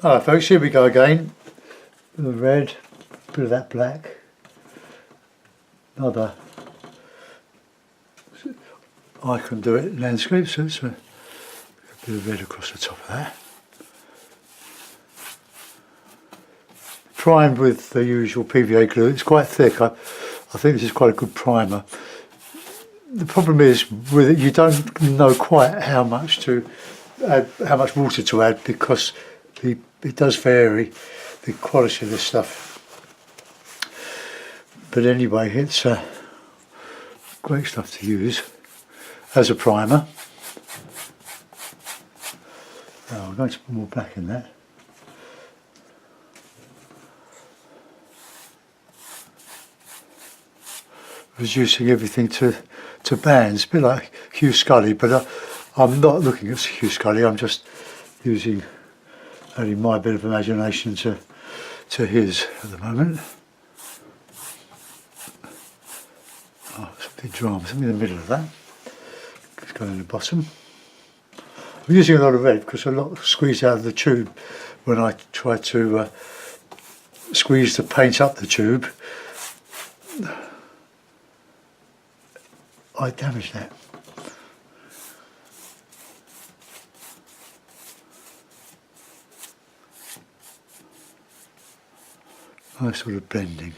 Alright folks, here we go again. The red, bit of that black. Another I can do it landscape, so it's a bit of red across the top of that. Primed with the usual PVA glue. It's quite thick. I think this is quite a good primer. The problem is with it, you don't know quite how much to add, how much water to add, because it does vary the quality of this stuff. But anyway, it's great stuff to use as a primer. Oh, I'm going to put more black in that. Reducing everything to bands, a bit like Hugh Scully, but I'm not looking at Hugh Scully, I'm just using only my bit of imagination to his at the moment. Oh, something drama, something in the middle of that. It's going in the bottom. I'm using a lot of red because a lot squeezed out of the tube when I try to squeeze the paint up the tube. I damaged that. Nice sort of blending.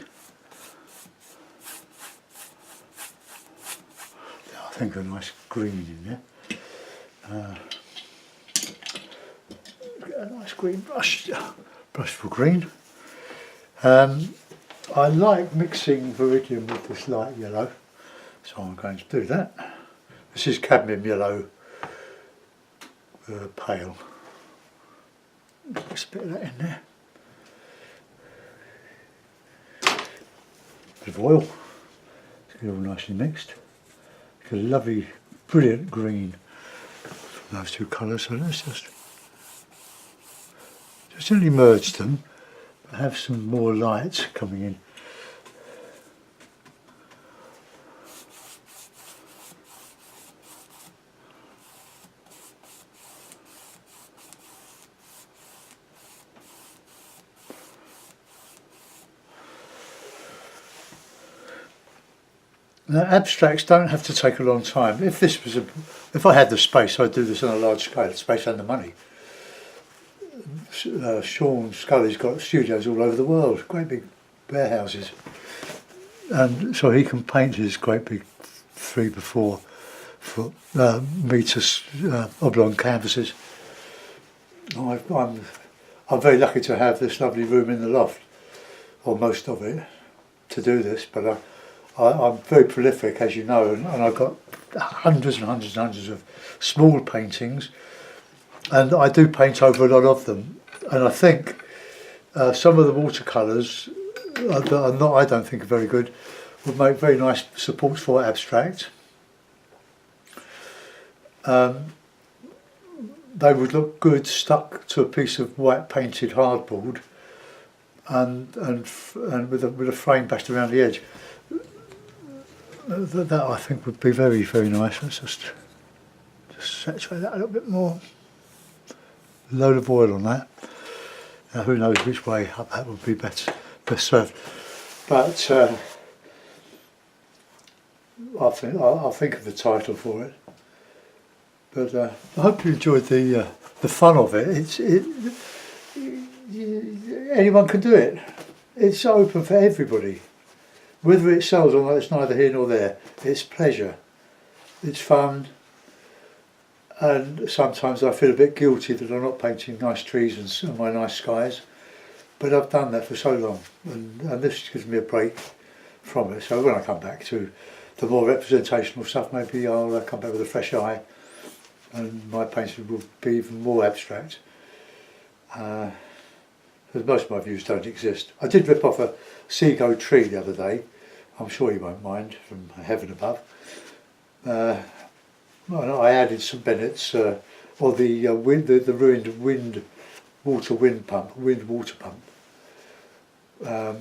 I think a nice green in there. Get a nice green brush for green. I like mixing Viridian with this light yellow, so I'm going to do that. This is cadmium yellow, pale. Just a bit of that in there. Bit of oil. It's all nicely mixed. It's a lovely, brilliant green from those two colours. So let's just only merge them, but have some more light coming in. Now, abstracts don't have to take a long time. If this was if I had the space, I'd do this on a large scale. Space and the money. Sean Scully's got studios all over the world, great big warehouses, and so he can paint his great big 3 by 4 foot meters oblong canvases. I'm very lucky to have this lovely room in the loft, or most of it, to do this. But I'm very prolific, as you know, and I've got hundreds and hundreds and hundreds of small paintings, and I do paint over a lot of them. And I think some of the watercolours that are not, I don't think, are very good, would make very nice supports for abstract. They would look good stuck to a piece of white painted hardboard, and with a frame bashed around the edge. That I think would be very, very nice. Let's just saturate that a little bit more. Load of oil on that. Now who knows which way up that would be best served. But I'll think of the title for it. But I hope you enjoyed the fun of it. Anyone can do it. It's open for everybody. Whether it sells or not, it's neither here nor there. It's pleasure. It's fun. And sometimes I feel a bit guilty that I'm not painting nice trees and my nice skies, but I've done that for so long, and this gives me a break from it. So when I come back to the more representational stuff, maybe I'll come back with a fresh eye, and my painting will be even more abstract. Because most of my views don't exist. I did rip off a seagoat tree the other day. I'm sure you won't mind, from heaven above. Well, I added some Bennett's, or the ruined wind water pump. That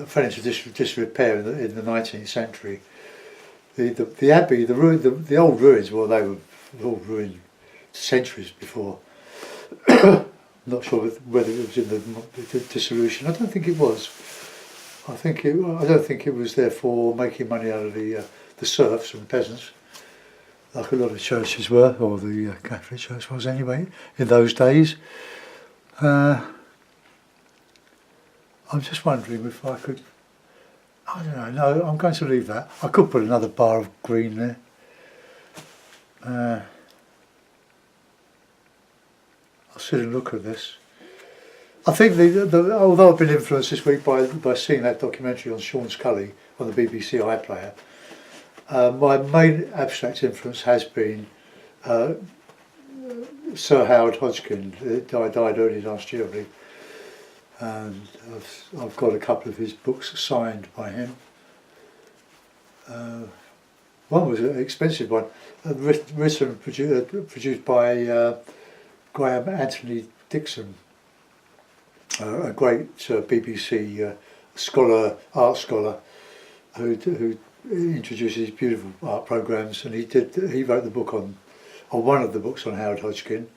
fell into disrepair in the 19th century. The abbey, the old ruins, well, they were all ruined centuries before. not sure whether it was in the dissolution. I don't think it was. I don't think it was there for making money out of the serfs and the peasants, like a lot of churches were, or the Catholic Church was anyway, in those days. I'm just wondering if I could, I don't know, no, I'm going to leave that. I could put another bar of green there. I'll sit and look at this. I think although I've been influenced this week by seeing that documentary on Sean Scully on the BBC iPlayer, my main abstract influence has been Sir Howard Hodgkin. He died early last year, I believe, and I've got a couple of his books signed by him. One was an expensive one, written produced by Graham Anthony Dixon, a great BBC art scholar who introduces beautiful art programmes, and he wrote the book on one of the books on Howard Hodgkin.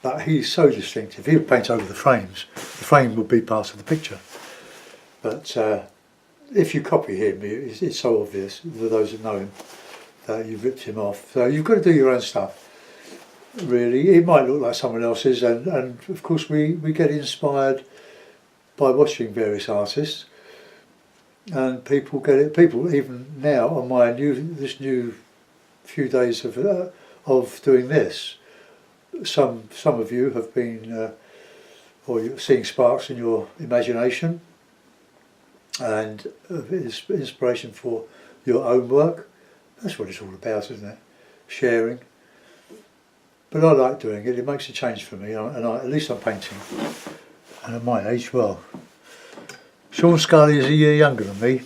But he's so distinctive. He would paint over the frames. The frame would be part of the picture. But if you copy him, it's so obvious for those that know him that you've ripped him off. So you've got to do your own stuff. Really, it might look like someone else's, and of course we get inspired by watching various artists, and people get it. People even now on my this new few days of doing this, some of you have been or you're seeing sparks in your imagination and inspiration for your own work. That's what it's all about, isn't it? Sharing. But I like doing it. It makes a change for me, and at least I'm painting. And at my age, well, Sean Scully is a year younger than me.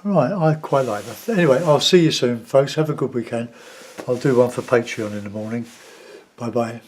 Right, I quite like that. Anyway, I'll see you soon, folks. Have a good weekend. I'll do one for Patreon in the morning. Bye bye.